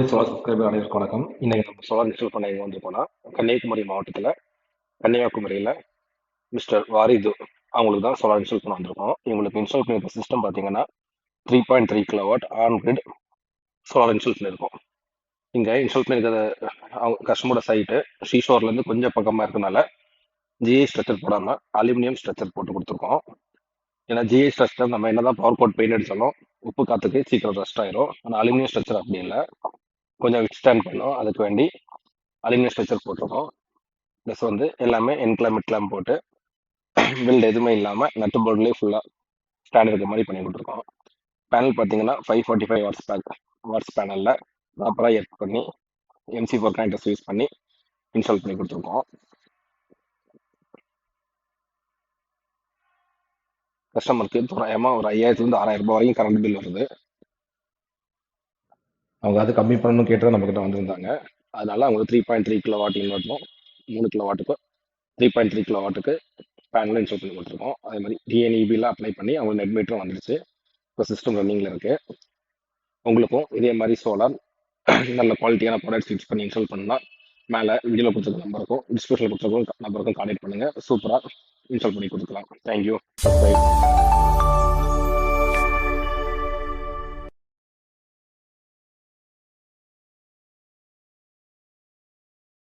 Kanyakumari solar subscriber அனைவருக்கும் வணக்கம். இன்னைக்கு நம்ம சோலார் இன்ஸ்டால் பண்ண எங்கே வந்திருக்கோம்னா, கன்னியாகுமரி மாவட்டத்தில் கன்னியாகுமரியில் மிஸ்டர் வாரிது அவங்களுக்கு தான் சோலார் இன்ஸ்டால் பண்ண வந்திருக்கோம். இவங்களுக்கு இன்ஸ்டால் பண்ணியிருக்க சிஸ்டம் பார்த்தீங்கன்னா 3.3 கிலோவாட் ஆன்கிரிட் சோலார் இன்ஸ்டால் பண்ணியிருக்கோம். இங்கே இன்ஸ்டால் பண்ணியிருக்கிற அவங்க கஸ்டமரோட சைட்டு ஷீஷோர்லேருந்து கொஞ்சம் பக்கமாக இருக்கனால ஜிஐ ஸ்ட்ரக்சர் போடாமல் அலுமினியம் ஸ்ட்ரக்சர் போட்டு கொடுத்துருக்கோம். ஏன்னா ஜிஐ ஸ்ட்ரக்சர் நம்ம என்ன தான் பவர் கோட் பெயிண்ட் அடித்தாலும் உப்பு காற்றுக்கு சீக்கிரம் ரஸ்ட் ஆயிரும். ஆனால் அலுமினியம் ஸ்ட்ரக்சர் அப்படி இல்லை, கொஞ்சம் வித்ஸ்டாண்ட் பண்ணும். அதுக்கு வேண்டி அலுமினியம் ஸ்ட்ரக்சர் போட்டிருக்கோம். ப்ளஸ் வந்து எல்லாமே என்க்ளாம் மிட்லாம் போட்டு பில்ட் எதுவுமே இல்லாமல் நட்டு போர்ட்லேயே ஃபுல்லாக ஸ்டாண்ட் இருக்க மாதிரி பண்ணி கொடுத்துருக்கோம். பேனல் பார்த்தீங்கன்னா 545 வாட்ஸ் பேனலில் ப்ராப்பராக எர்த் பண்ணி MC4 கனெக்டர்ஸ் யூஸ் பண்ணி இன்ஸ்டால் பண்ணி கொடுத்துருக்கோம். கஸ்டமருக்கு தோராயமாக ஒரு 5000 to 6000 ரூபாய் வரைக்கும் கரண்ட் பில் வருது. அவங்க அது கம்மி பண்ணணும் கேட்டு நம்மக்கிட்ட வந்திருந்தாங்க. அதனால அவங்க 3.3 கிலோவாட் இன்வெர்ட்டரும் 3 கிலோவாட்டுக்கு 3.3 கிலோவாட்டுக்கு பேனல் இன்ஸ்டால் பண்ணி கொடுத்துருக்கோம். அதே மாதிரி TNEBலாம் அப்ளை பண்ணி அவங்க நெட் மீட்டரும் வந்துடுச்சு. இப்போ சிஸ்டம் ரன்னிங்கில் இருக்குது. உங்களுக்கும் இதே மாதிரி சோலார் நல்ல குவாலிட்டியான ப்ராடக்ட்ஸ் யூஸ் பண்ணி இன்ஸ்டால் பண்ணால் மேலே வீடியோவில் கொடுத்துருக்க நம்பருக்கும் டிஸ்கிரிப்ஷனில் கொடுத்துருக்க நம்பருக்கும் கான்டெக்ட் பண்ணுங்கள். சூப்பராக இன்ஸ்டால் பண்ணி கொடுத்துக்கலாம். தேங்க்யூ. சப்ஸ்கிரைப்.